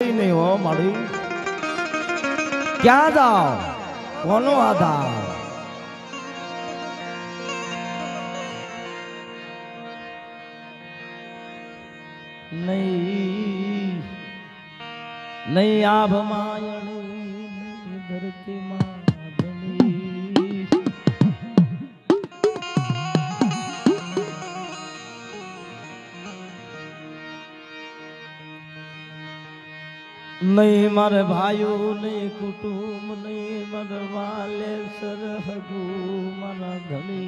नहीं हो माड़ी क्या जाओ कोनो आधार नहीं नहीं आभ मायणी धरती माधनी नहीं मारे भाइयों नहीं कुटुंब नहीं मारे वाले सरहदू मारा धनी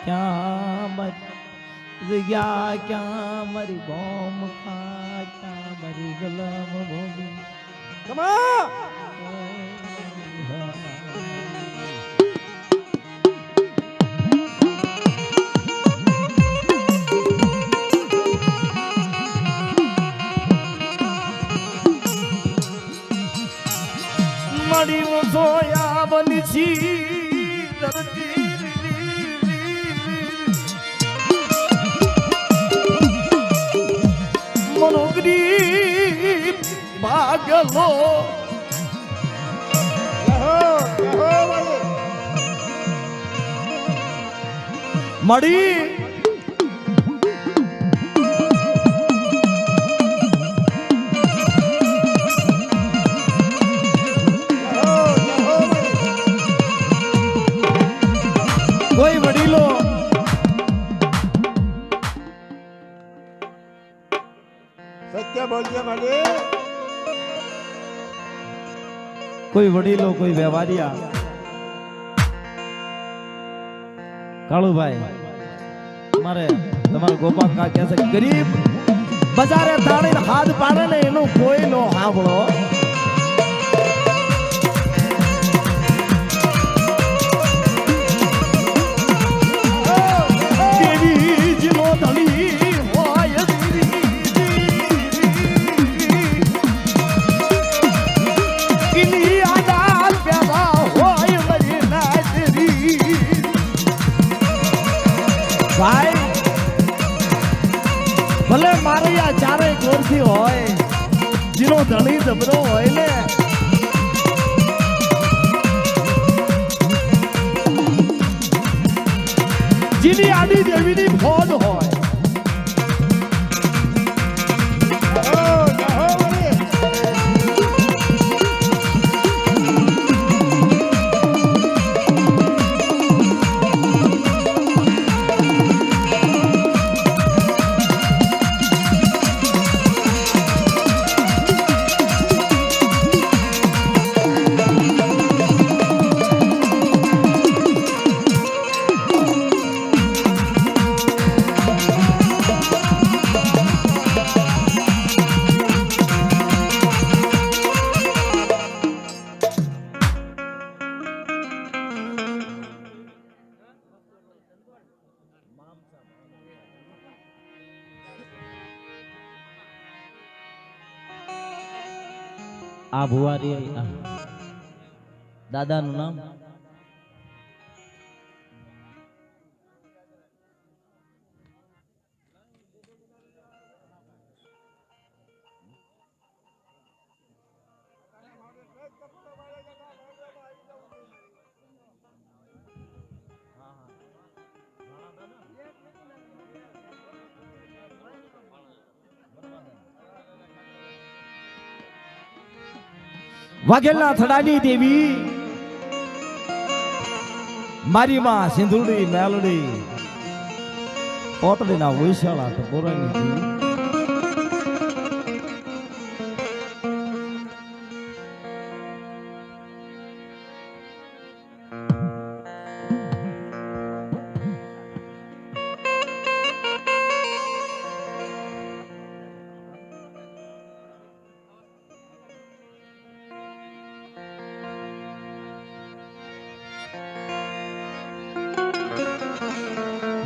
क्या मर गया क्या मरी बॉम खा क्या मरी गुलाम भूमि मरी वो सोया बनी छी धरती मनोगरी भागलो मड़ी कोई वडीलो सत्य बोलिए भले कोई वडीलो कोई व्यवहारिया कालू भाई मारे તમારો ગોપાલ કા કહે છે ગરીબ બજારે તાળીને હાથ પાડે ને એનું કોઈ નો હાંભળો भाई भले मारे या चारे गोरखी होय जिनो धनी जबरो होय ने जिनी आडी देवी नी फौज होय आ भुवारी दादा नु नाम वाघेलना थड़ानी देवी मारी मां सिंधुड़ी मेलड़ी पोतड़ी ना वैशाला तो बोरानी दी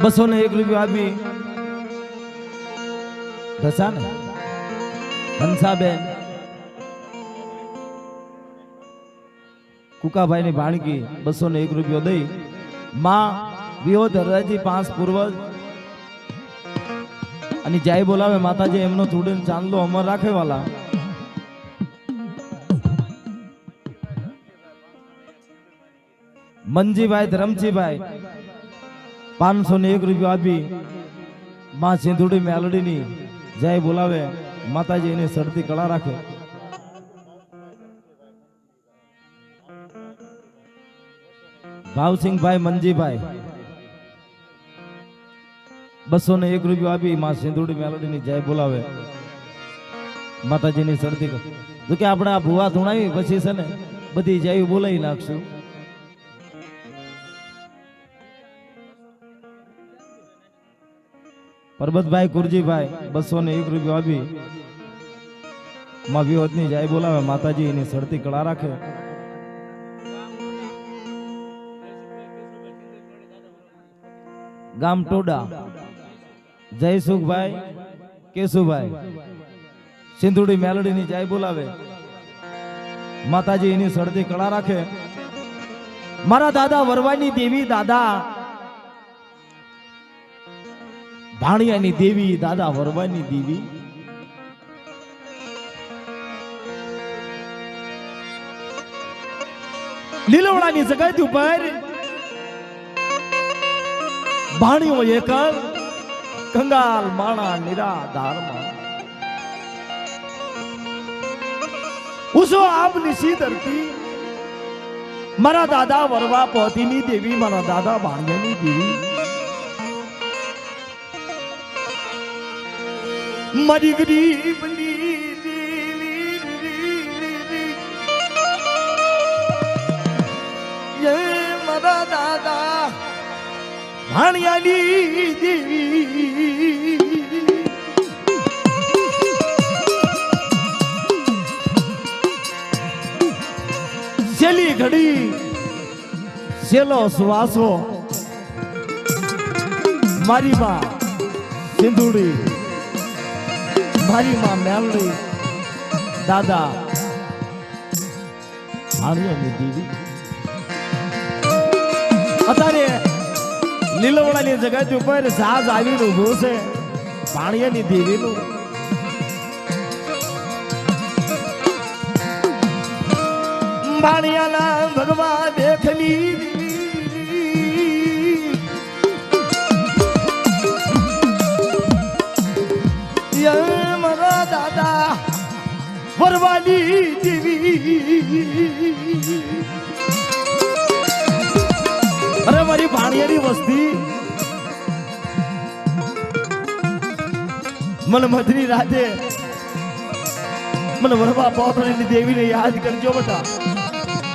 बसो ने 1 रुपया आदमी दसा ने हंसाबेन कुका भाई ने भाणकी 201 रुपया दई मां વિહો ધરરાજી 5 પૂર્વજ અને જય બોલાવે માતાજી એમનો થોડીને ચાંદલો અમર રાખે વાલા મંજીભાઈ ધરમજીભાઈ 501 રૂપિયા આપી માં સિંધુડી મેલડીની જય બોલાવે માતાજી એની સરતી કળા રાખે ભાવસિંહભાઈ મંજીભાઈ 201 રૂપિયા આપી માં સિંધુડી મેલડીની જય બોલાવે માતાજીની સરતી જો કે આપણે આ ભુવા ધૂણાવી પછી છે ને બધી જય બોલાવી નાખશું પરબતભાઈ કુરજીભાઈ 201 રૂપિયા આપી માં વિહોતની જય બોલાવે માતાજી એની સરતી કળા રાખે ગામ ટોડા જયસુખભાઈ કેશુભાઈ સિંધુડી મેલડીની જય બોલાવે માતાજી એની સરતી કળા રાખે મારા દાદા વરવાની દેવી દાદા ભાણિયાની દેવી દાદા વરવાની દેવી લીલવડાની જગત ઉપર ભાણિયો એક કંગાલ માણા નિરાધારમાં ઉસો આપની સી ધરતી મારા દાદા વરવા પોતીની દેવી મારા દાદા ભાણિયાની દેવી મારી ગરીબની મારા દાદા ભાણિયાની દેવી છેલ્લી ઘડી છેલ્લો શ્વાસો મારી માં સિંધુડી મારી માં મેલડી દાદા ભાણિયાની દેવી અત્યારે લીલવડાની જગત ઉપર જહાજ આવીને ઉભું છે ભાણિયાની દેવીનું ભાણિયાના ભગવા દેખલી મારા દાદા વરવાની દેવી અરે મારી ભાણિયાની વસ્તી મને મધની રાતે મને વરવા પોતળીની દેવીને યાદ કરજો બેટા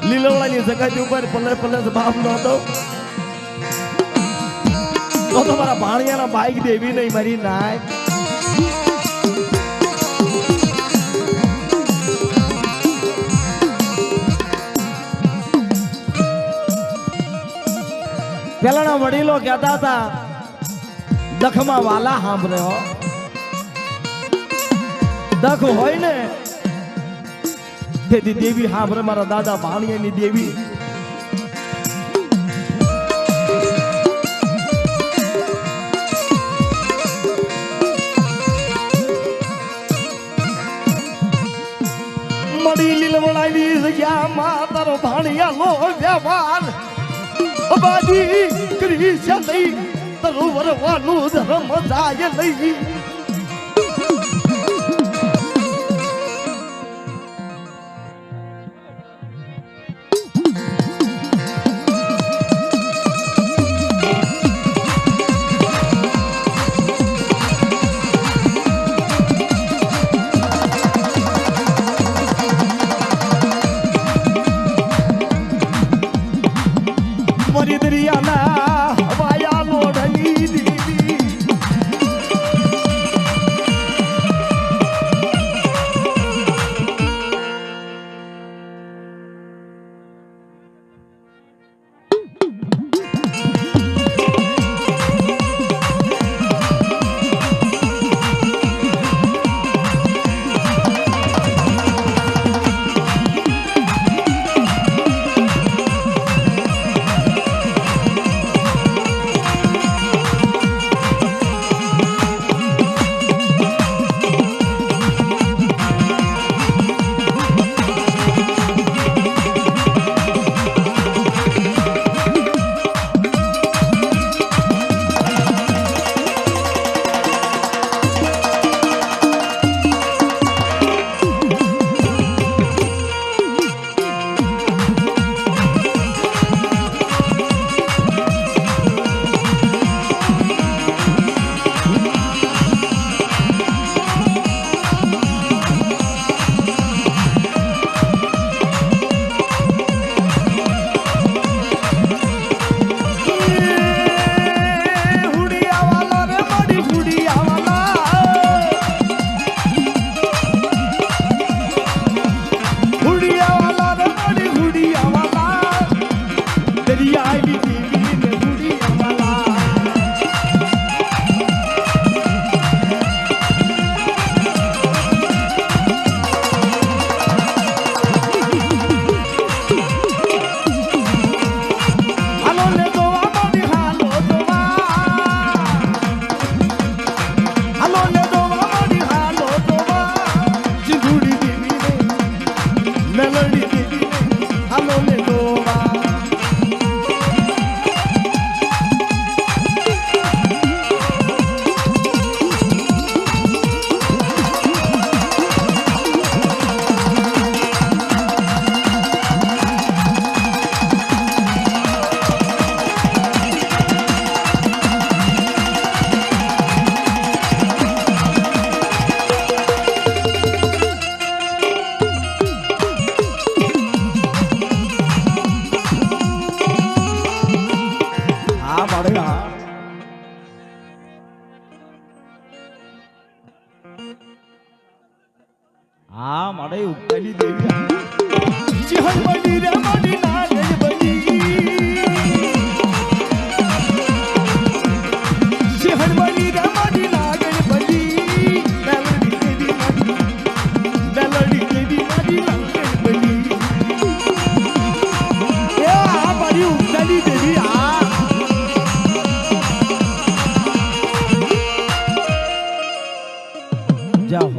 લીલવડાની જગત ઉપર પલ્લે પલ્લે બાપ નહોતો તો મારા ભાણિયાના બાઈક દેવી નહીં મારી નાય પેલાના વડીલો કહેતા હતા દખમાં વાલા સાંભળે હો દખ હોય ને તેથી દેવી સાંભળે મારા દાદા ભાણિયાની દેવી મળી લીલવડાની જગ્યામાં તારો ભાણિયા લો વ્યવહાર અબાજી કરી છે નહીં તારું વરવાનું ધર્મ જાય નહીં મરી દરિયાના હવાયા લોઢની દીદી હા મારે ઉગતાની દેવી ચિહન બની રે મારી નાગર બની ચિહન બની રે મારી નાગર બની મેલડી દેવી મારી નાગર બની એ આ મારી ઉગતાની દેવી આ જાઓ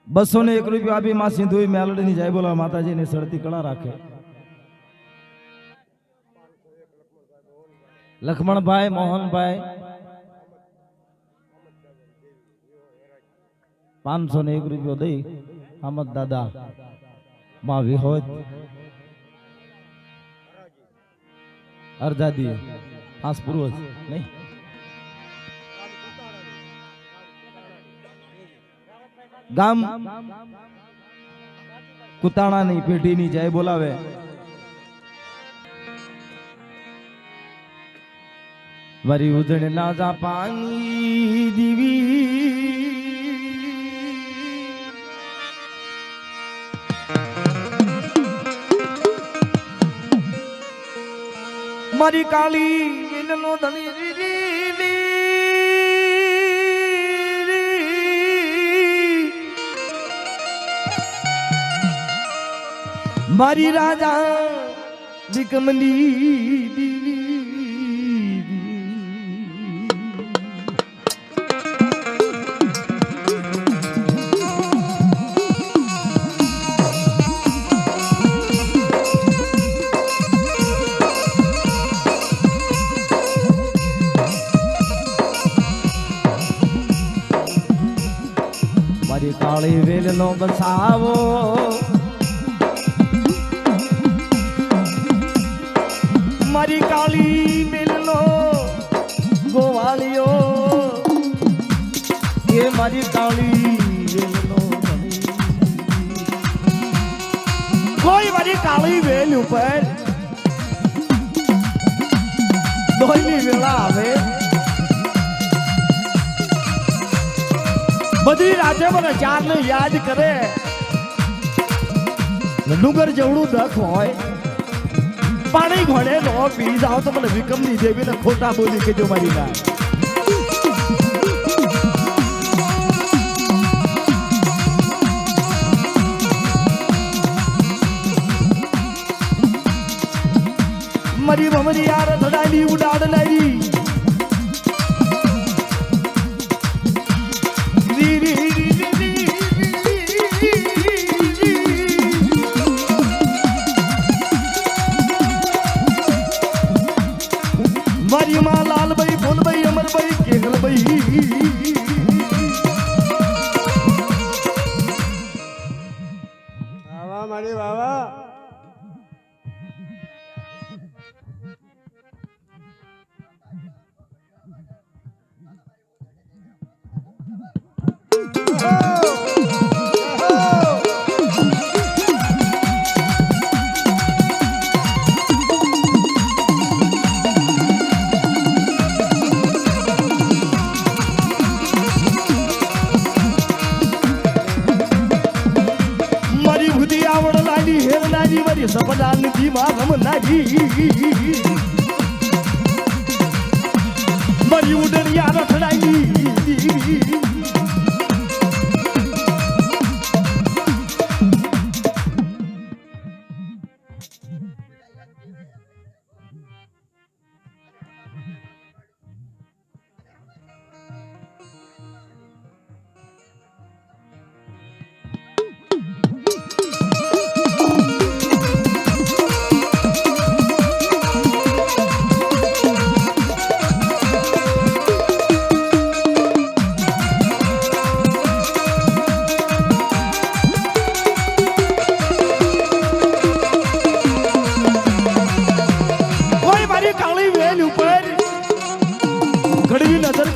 ₹201 આપી માં સિંધુઈ મેલડી ની જય બોલા માતાજી ને સડતી કળા રાખે લખમણભાઈ મોહનભાઈ 501 દઈ અહમદ દાદા માં વિહોત અરજાદી આસ પૂર્વજ નહીં ગામ કુતાણાની પેઢીની જય બોલાવે વરી ઉજણ ના જા પાણી દીવી મારી કાળી વિલનો ધણી મારી રાજા વિકમની મારી કાળી વેલનો બસાવો મારી કાળી વેલનો ગોવાળિયો એ મારી કાળી વેલનો કોઈ મારી કાળી વેલ ઉપર દોઈની વેળા આવે બધી રાતે મને ચારને યાદ કરે ડુંગર જેવડું દખ હોય પાણી ઘોડે નો પી જાઓ તો મને વિકમની દેવીને ખોટા બોલી કે જો મારી ના મારી મમરી યાર ધડાલી ઉડાડ લાવી મારી માં લાલભાઈ ફૂલભાઈ અમરભાઈ કેહલભાઈ વાવા મારી વાવા મારી સપનાની દીમાં રમનારી મારી ઉડણિયા રખડાઈ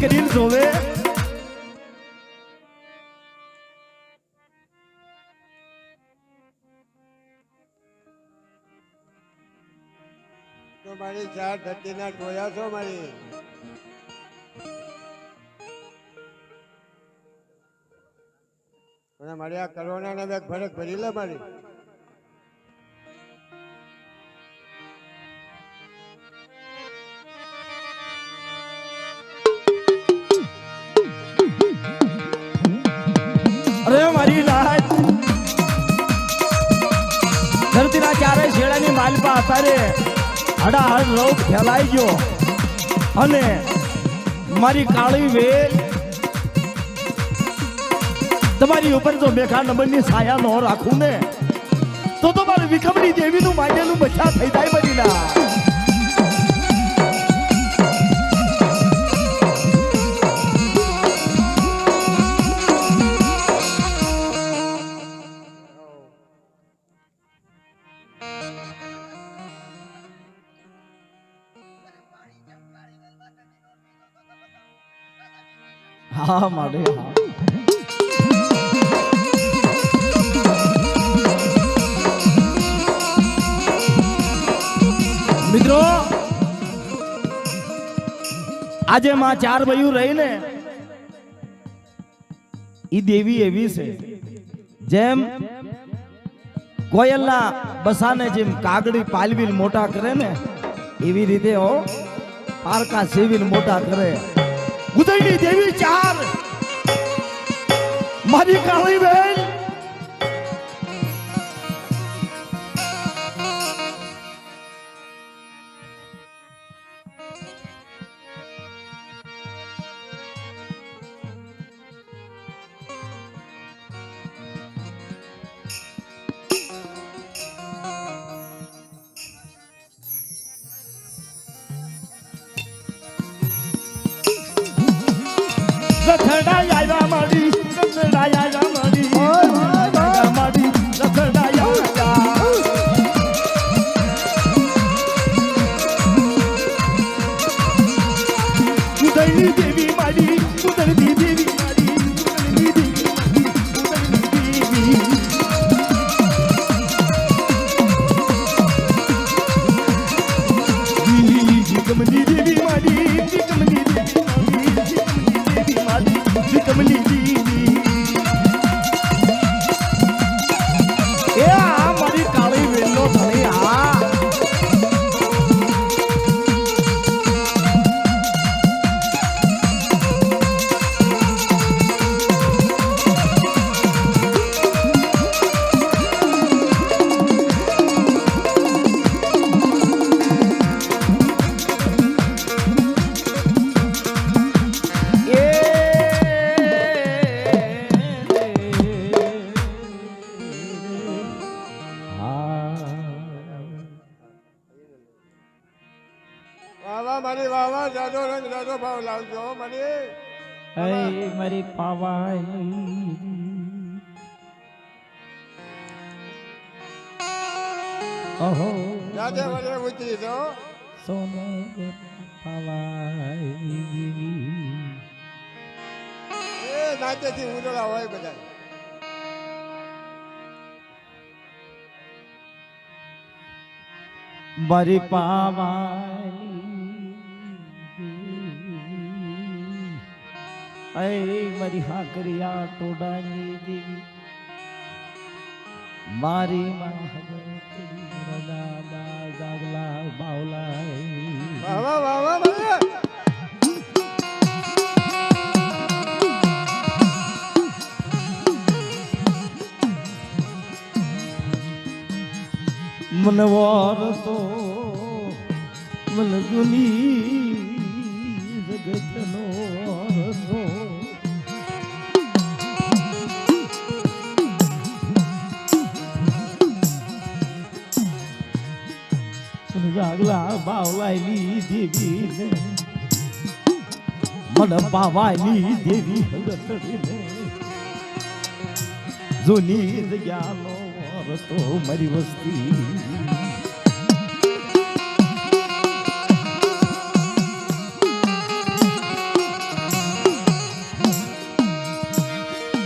કરીને જોવે મારી ચાર ધરતીના ટોયા છો મારી અને મારી આ કરોના બેગ ભરક ભરી લે મારી અરે મારી રાત ધરતીના ચારે શેડાની માલપા અતારે હડાહડ રોગ ફેલાઈ ગયો અને મારી કાળી વેલ તમારી ઉપર જો મેઘા નંબરની છાયા ન રાખું ને તો મારી વિકમણી દેવીનું માંગેલું બચ્ચા થઈ જાય બનીના હા માડે હા મિત્રો આજે માં ચાર ભાઈઓ રહી ને ઈ દેવી એવી છે જેમ કોયલના બસાને જેમ કાગડી પાલવીને મોટા કરે ને એવી રીતે હો પારકા સેવીને મોટા કરે ઉદયની દેવી ચાર મારી કાળી બેન રખડા આવ્યા મારી રખડા આવ્યા મારી મારી રખડા આવ્યા ઉદયની દેવી મારી ઉદયની દેવી મારી ઉદયની દેવી વિકમની દેવી મારી વિકમની દેવી કમલી દેવી એ આ મારી કાળી વેલનો ધણી આ મારી વાવા જાદો રંગ જાદો ભાવ લાવજો મારી મારી પાવાઈ ઓહો જાદે મને ઉતરી દો સોનો પાવાઈ એ નાચેથી ઉડલા હોય બધા મારી પાવાઈ મારી હાકરિયા ટોડાની દેવી મારી દાદા જાગલા બાવલા વાવા વાવા વાવા मन वारतो मन दुनी जगत नो वारतो जागला बावलायली देवी ने मन पावायली देवी हगतडीने जुनी जग्यानो तो मारी वस्ती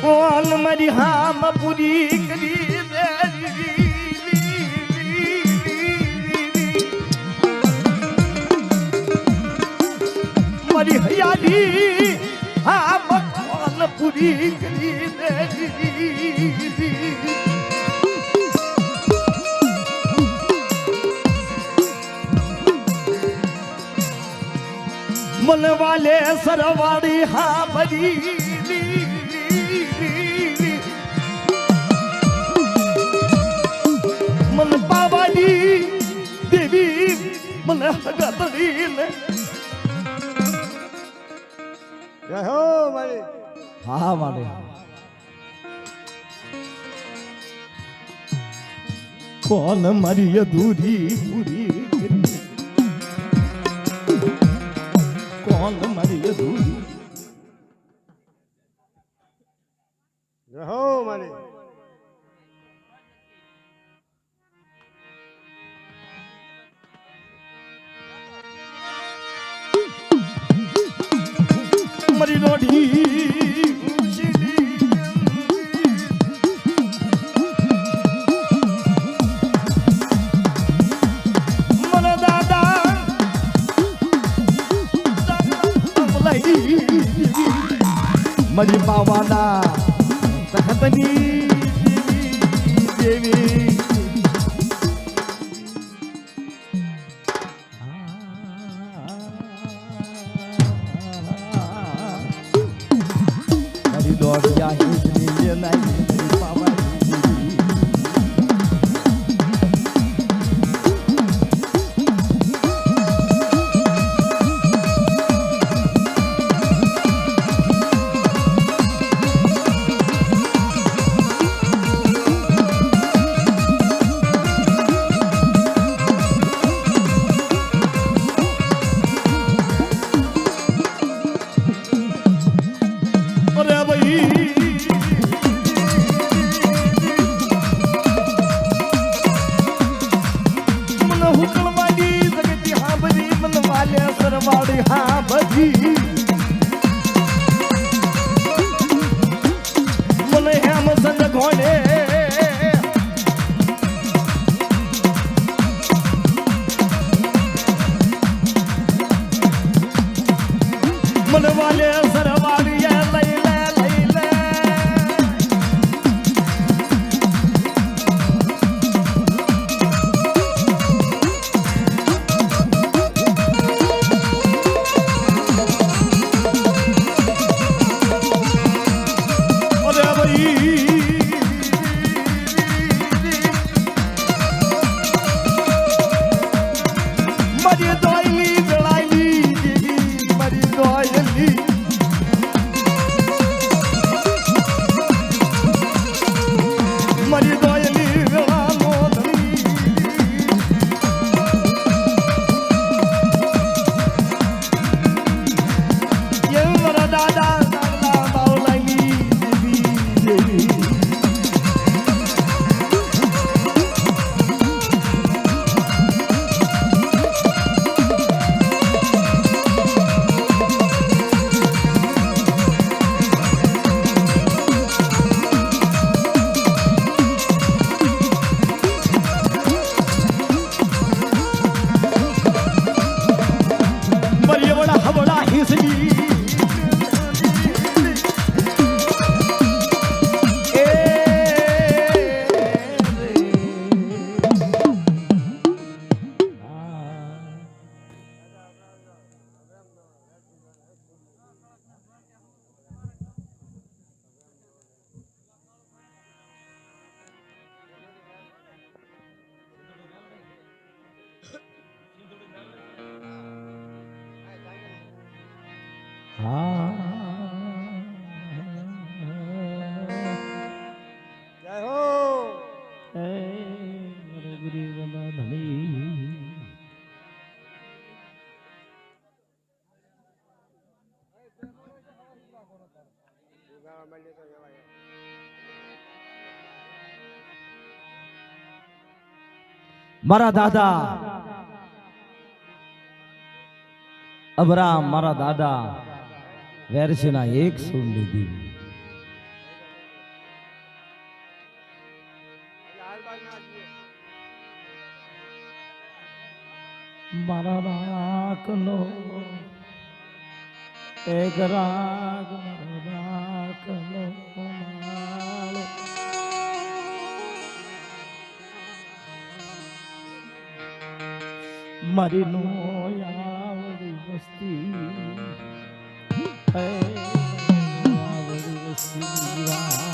કોણ મારી હામ પૂરી કરી મારી હૈયાલી આ મકાન પૂરી કરી દે मन वाले सरवाड़ी हाँ भरी मन पावाली देवी मन हगतड़ी ने જય હો મારી હા મારે કોણ મારી અધૂરી પૂરી કરી કોણ મારી અધૂરી જય હો મારી मरी रोटी मन दादा मरी बावाना तखतनी देवी Gloria Hidriya Pava सरवाड़ी हाँ भजी मन हेम संग घोड़े मन वाले सरवाड़ी लई ले જય હો મારા દાદા અબરામ મારા દાદા વેરસીના એક સૂર લીધી મારા નાકનો એક રાગ મારો રાખલો માળો. મારી નો આવડી વસ્તી આવડી વસ્તી વાય.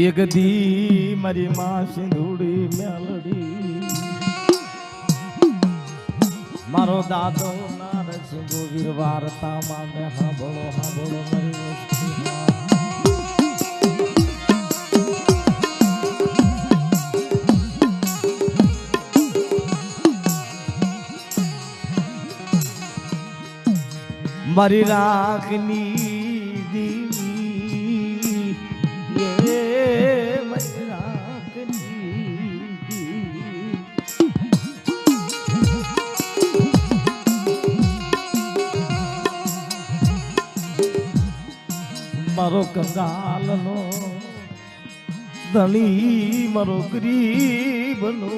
એક દી મારી માં સિંધુડી મેલડી મારો દાદો નાર સિંધુ વીર વાર્તામાં મેં હાંભળો હાંભળો મારી વસ્તીમાં. મારી રાખની દીવી મારી રાખની મારો કંગાલનો ધણી મારો ગરીબનો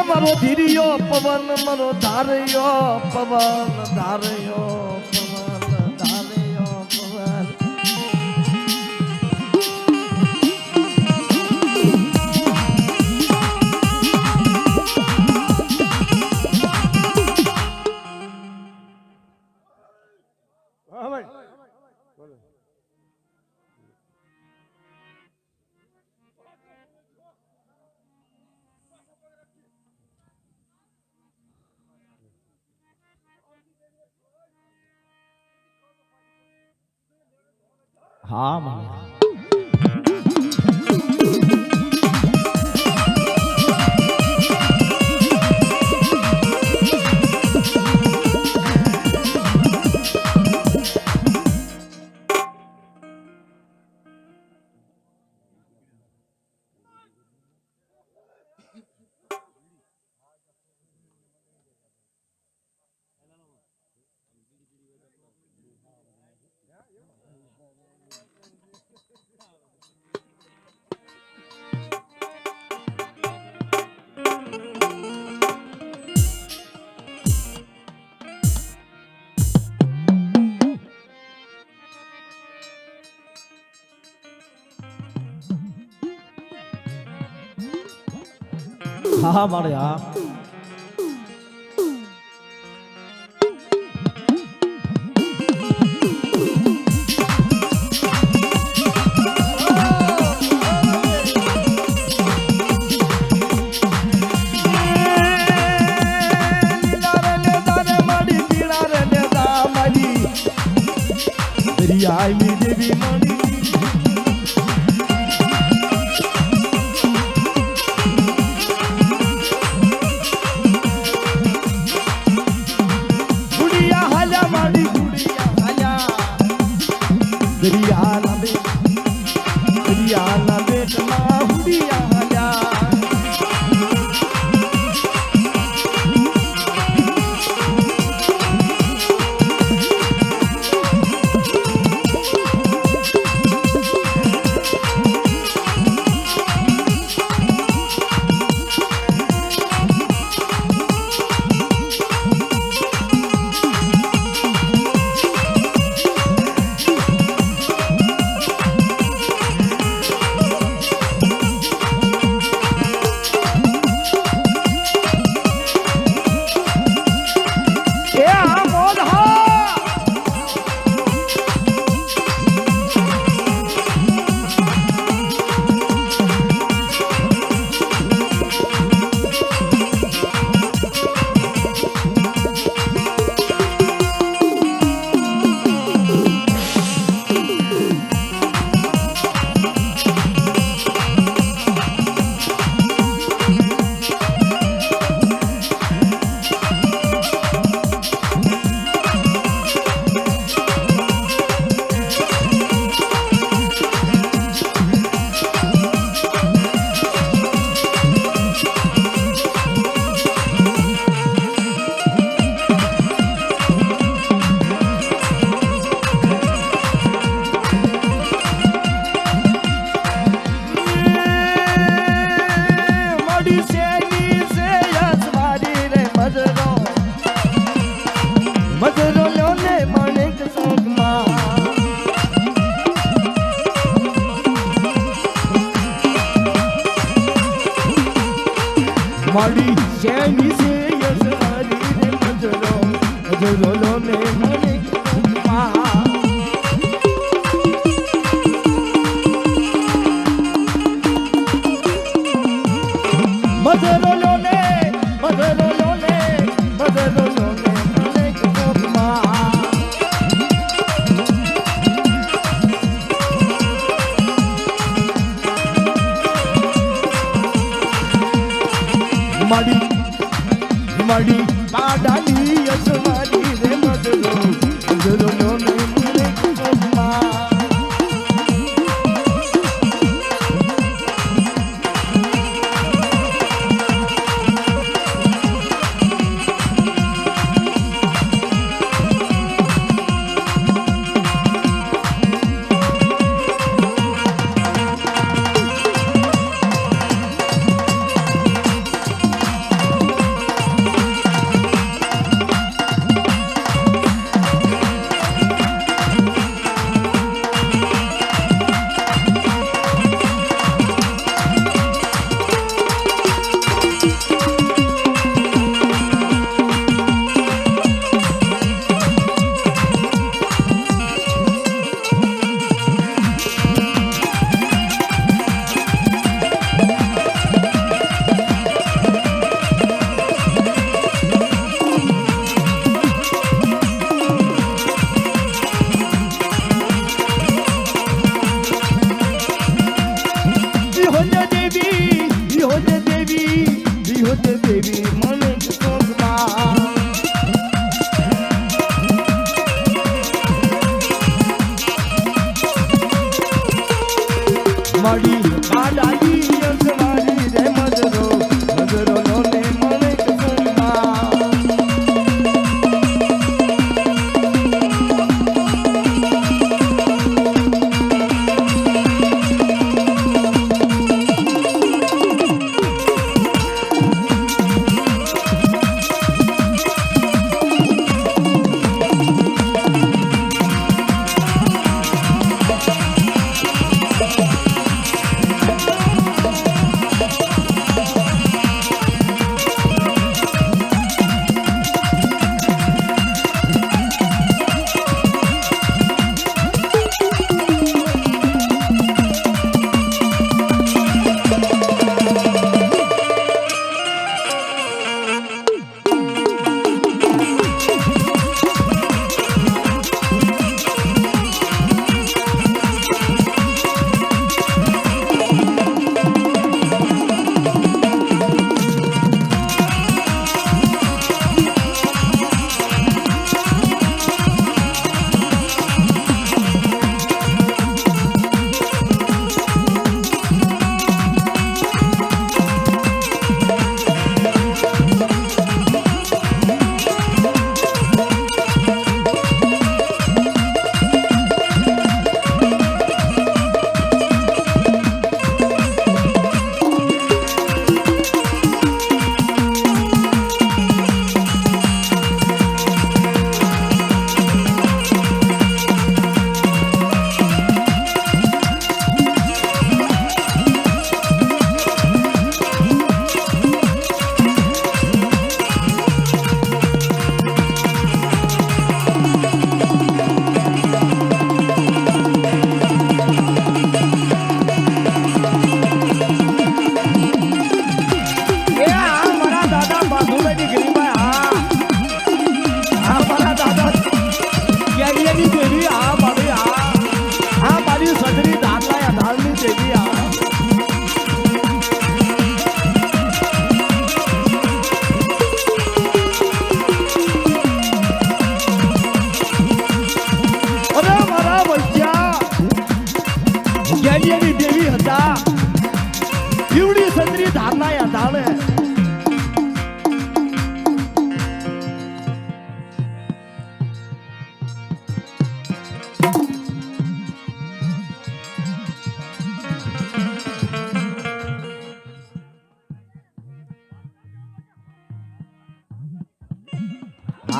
મારો ધીરિયો પવન મારો ધાર્યો પવન ધાર્યો પવન ધાર્યો પવન. હા ભાઈ બોલો. હા મને હા મારે હા આઈ દેવી મળી દરિયાના બેટમાં હુડિયા જા. માડી શેની સે યસવારી રે મજરો મજરો લો ને માણેક સોગમાં માડી શેની સે યસવારી રે મજરો મજરો લો ને માણેક સોગમાં મધરો લો ને મધરો લો ને મધરો લો ને અનેક કોપમાં માડી માડી પાડાની યસવારી રે મધરો મધરો લો ને અનેક કોપમાં માડી પાડાની યસવારી રે મધરો મધરો લો ને અનેક કોપમાં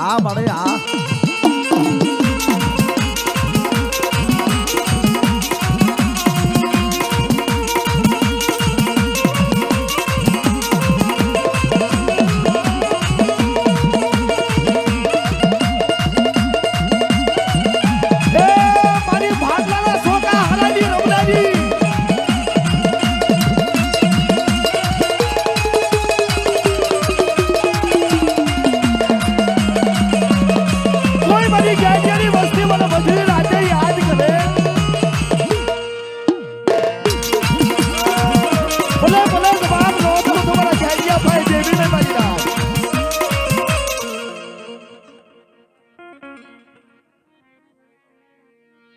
હા મળે હા મારી ભાગલાના છોકરા હરાજી રમલાજી કોઈ મારી ગેંડિયાની વસ્તી મને બધી રાતે યાદ કરે ભલે ભલે જવાબ લો તો તમારા ગેંડિયા ભાઈ દેવી ને મારી રાત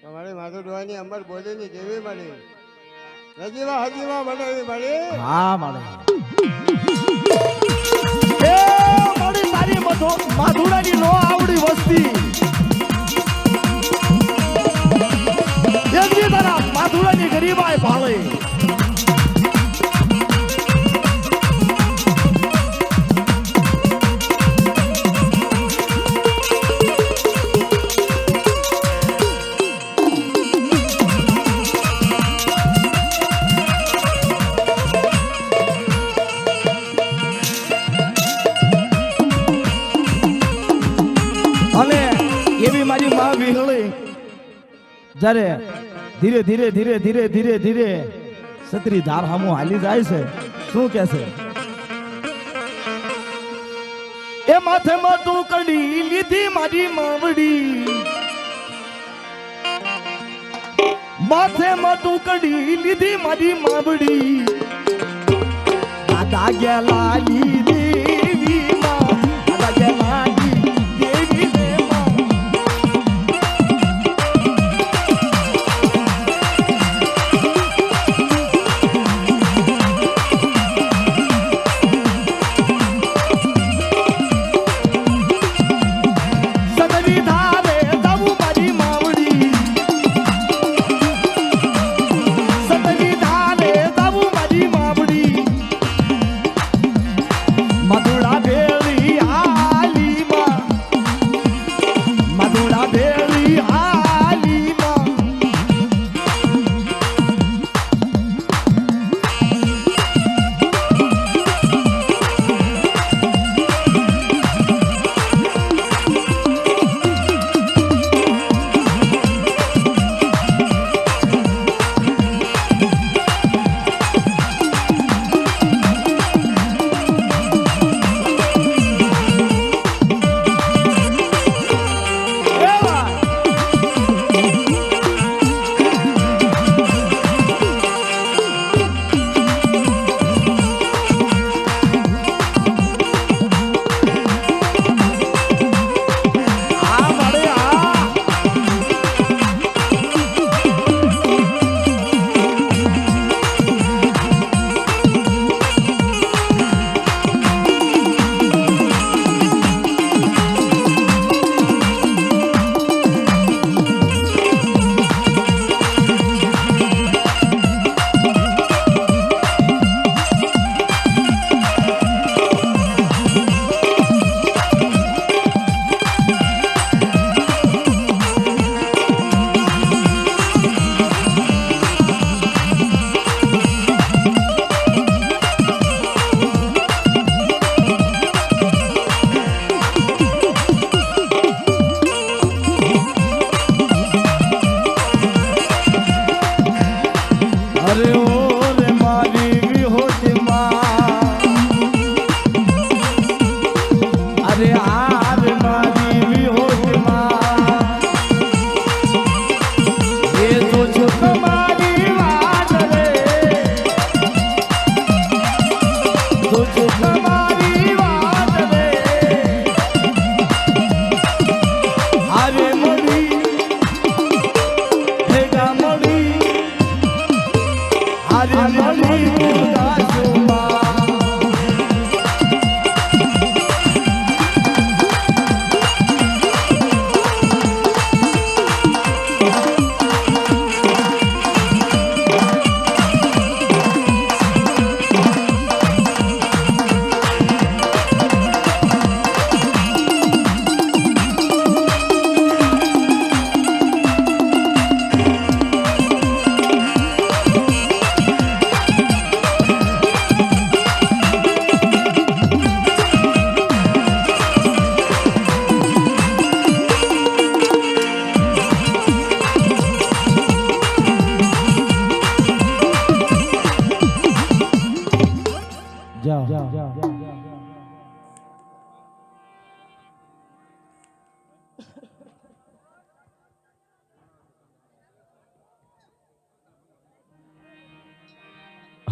તમારી માધુ ડોહાની અમર બોલીની જેવી મળી હજીવા બનાવી મળી હા મળે એ મારી તારી માધુરાની નો આવડી વસ્તી એકદી તારા માધુરાની ગરીબાઈ ભાળે અને એવી મારી માં વિહળી જ્યારે ધીરે ધીરે ધીરે ધીરે ધીરે ધીરે સત્રી ધાર હામું હાલી જાય છે શું કે છે એ માથે માથું કડી લીધી મારી માવડી માથે માથું કડી લીધી મારી માવડી દાદા ગેલા દેવી માં દાદા ગેલા દેવી ને માં સદરી ધારે જાવું મારી માવડી સદરી ધારે જાવું મારી માવડી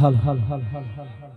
हल हल हल हल हल हल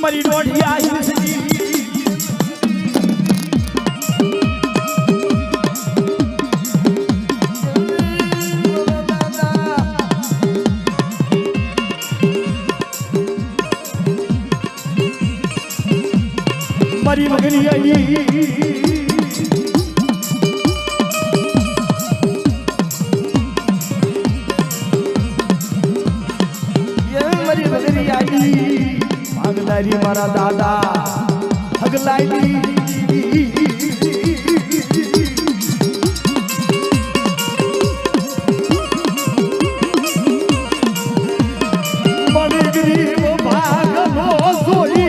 मरी डोढ़िया मरी मगनी आई हगलारी मारा दादा हगलारी बड़ी गरीब भागलो सोई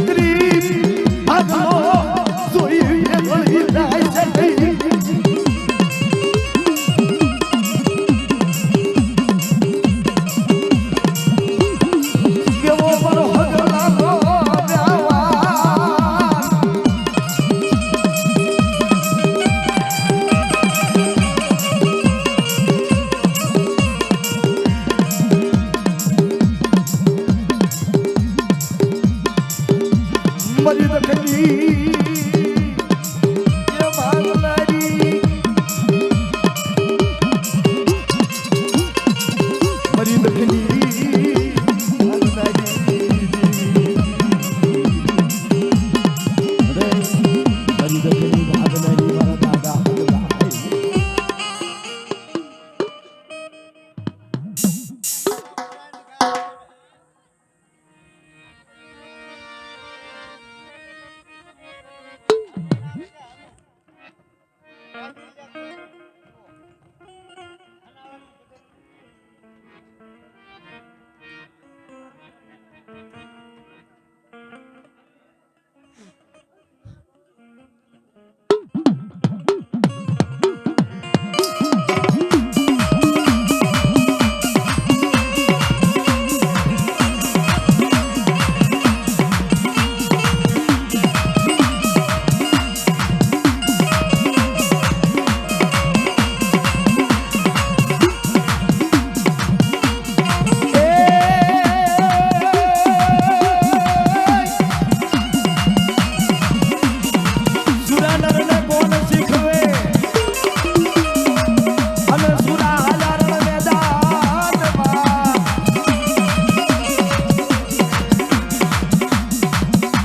गरीब भागलो सोई बड़ी राय से मरी दखनी ये भागलारी मरी दखनी भागलारी अरे मरी दखनी भागलारी मारा दादा हगलारी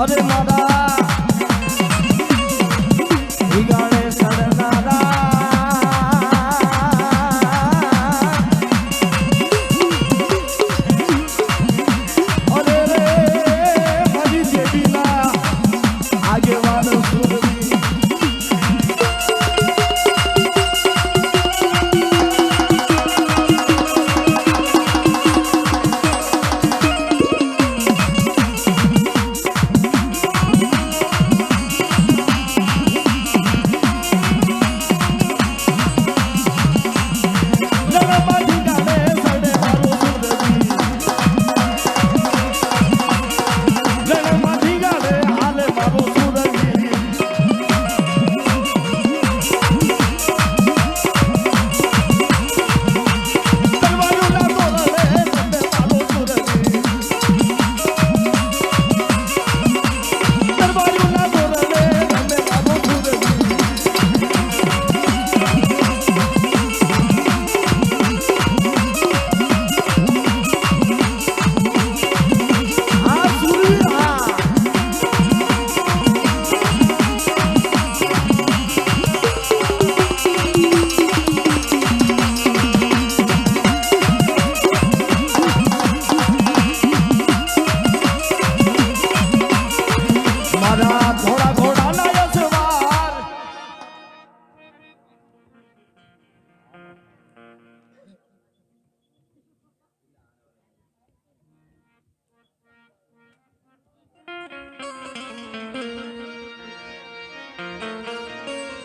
अरे मारा हिगाड़े सड़नारा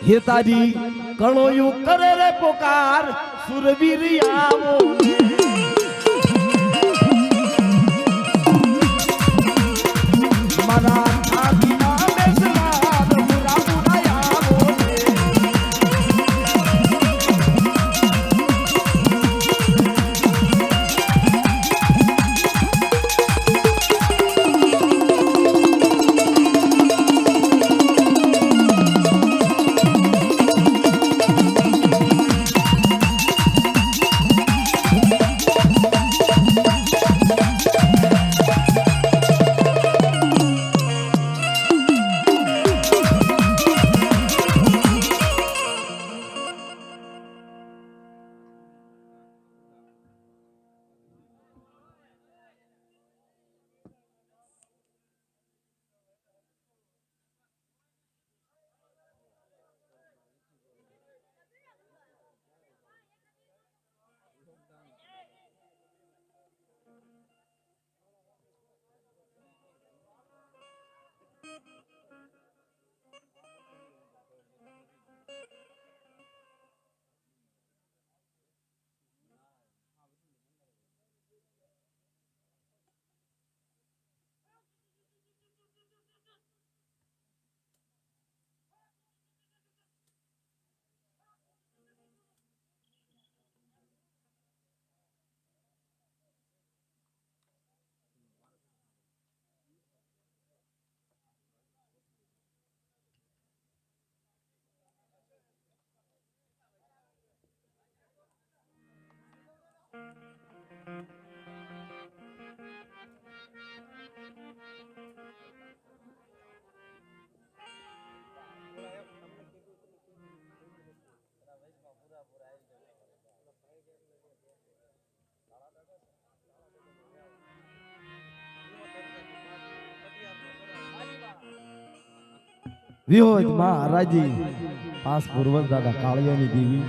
હે તારી કળોયું કરે રે પોકાર સુરવીર આવો ને. મારા છાતીમાં બેસનાર બુરા બુરા આવો ને. વિહોજ માં હરાજી પાસ પૂર્વજ દાદા કાળિયાની દેવી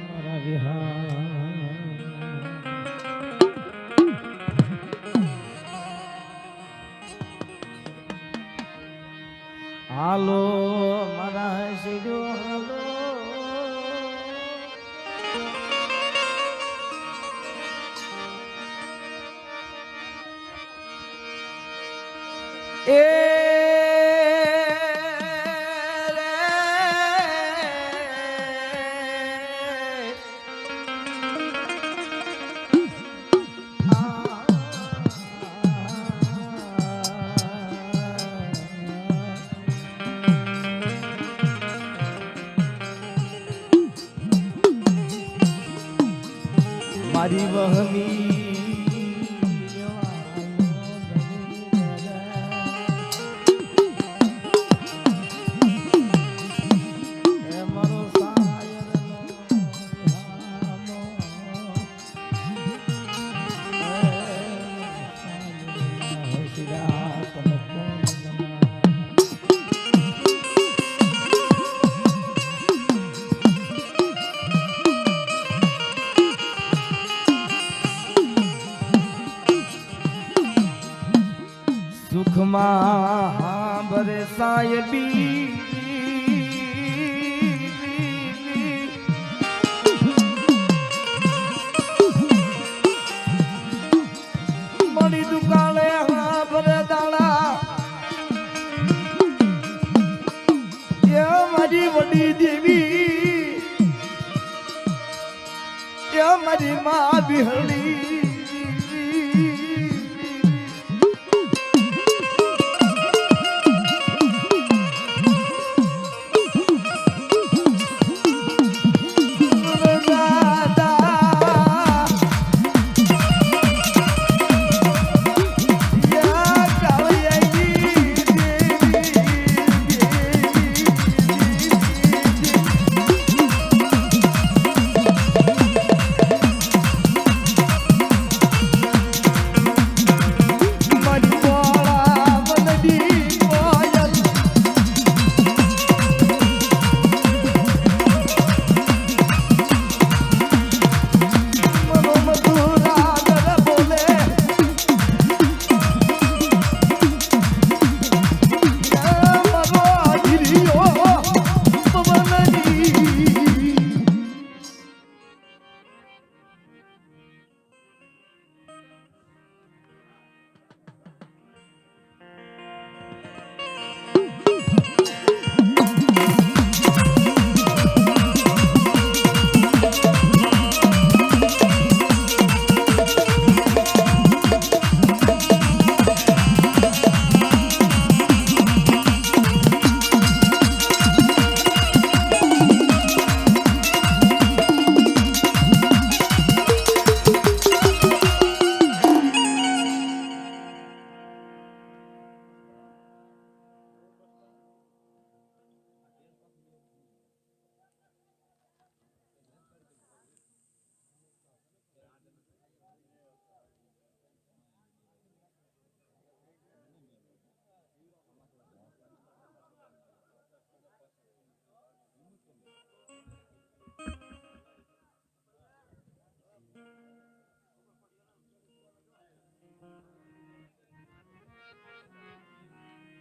મારા વિહાર હાલો મારા શિરો હાલો મારી વહમી સુખમાં ભરે સાયબી મળી દુકાળે હા ભરે દાડા એ મારી વડી દેવી એ મારી માં વિહળી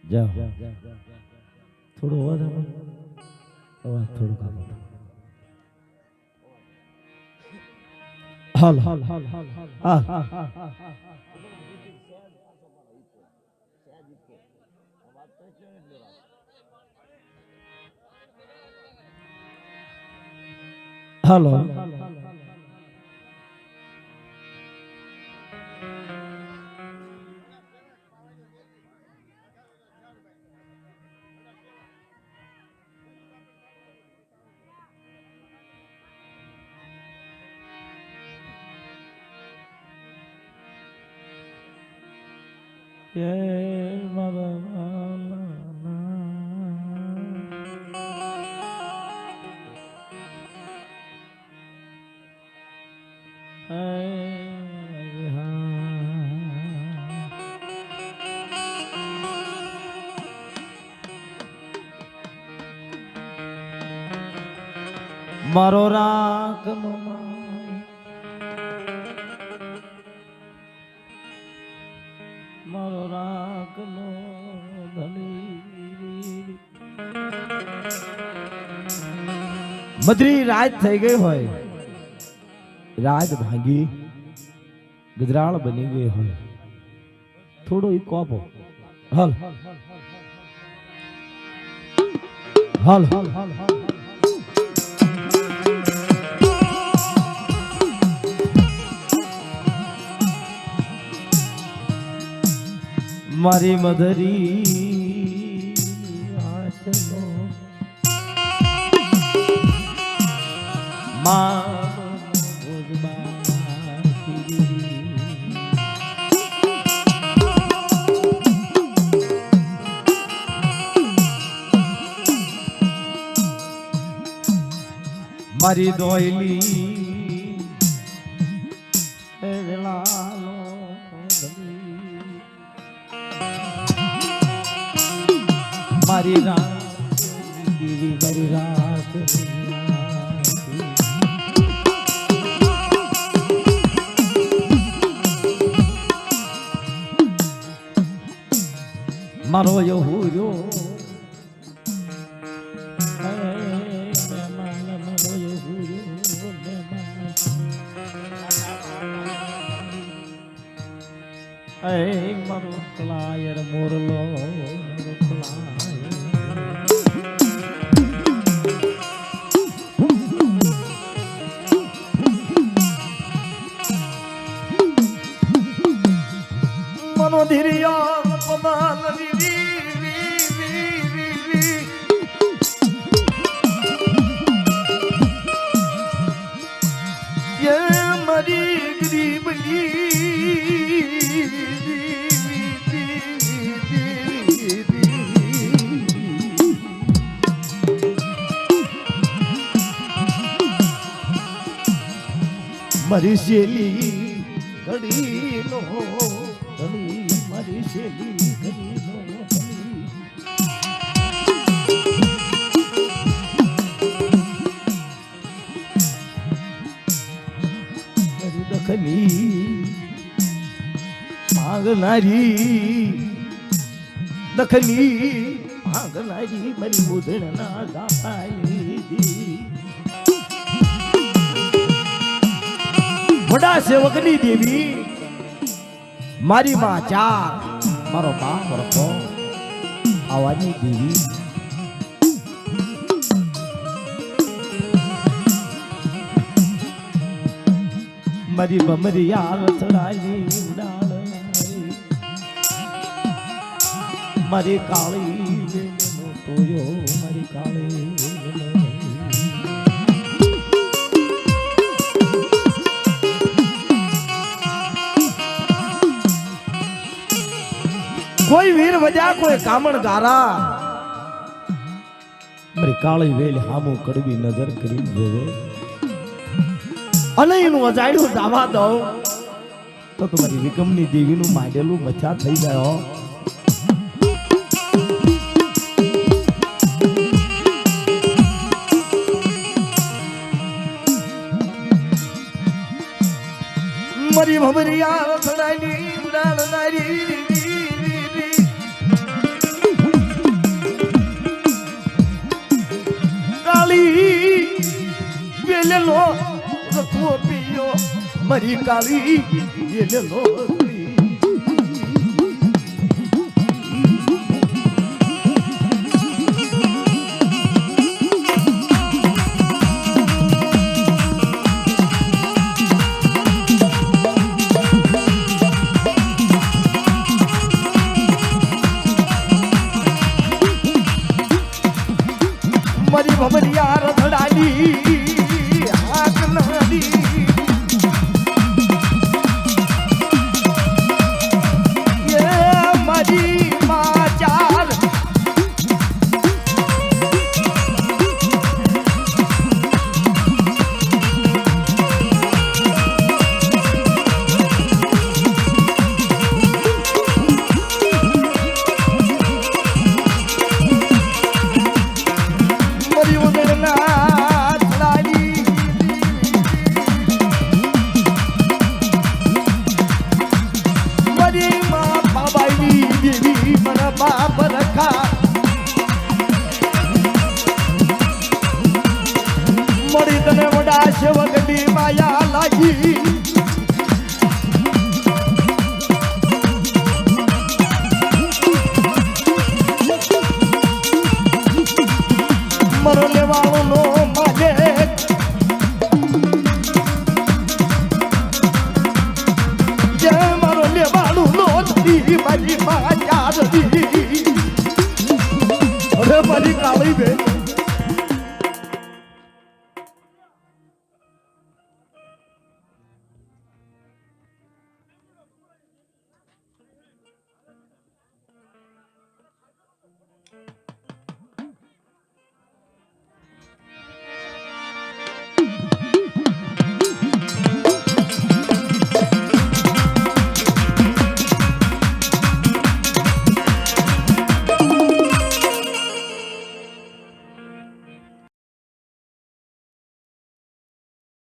જાઓ થોડો અવાજ થોડું કામ હાલ હાલ હાલ હાલ હાલ હાલો મારો રાગ મારો રાગ નો મધરી રાત થઈ ગઈ હોય, રાત ભાંગી ગજરાળ બની ગઈ હોય, થોડો ઈ કોપો હાલ હાલ હાલ હાલ હાલ મારી મધરી આચલો મારી દોયલી મારી રાત મારી રાત મારો યહૂયો મારો ખલાયર મોરલો મારી શેલી ઘડીનો ધણી મારી શેલી ઘડીનો ધણી મારી દખની માંગનારી દખની માંગનારી મારી ઉધણના ગાપાઈ દી વડા સેવકની દેવી મારી માં ચાર મારો બાપ રખો આવાની દેવી મારી બમરી યાર ચડાઈ ઉડાડ મારી કાળી વેલનો તોયો મારી કાળી વેલનો કોઈ વીર વજા કોઈ કામણ ગારા મારી કાળી વેલ હામું કડવી નજર કરી જોવે અને એનું અજાયડું દાવા દઉં તો તમારી વિકમની દેવીનું માંડેલું મચ્છા થઈ ગયો મારી ભમરિયા રથડાની ઉડાડનારી વેલેલો રખવો પીયો મારી કાળી વેલેલો મારી ભમરિયા રથડાની મળી તને વડા સેવકની માયા લાગી મરો લેવાળો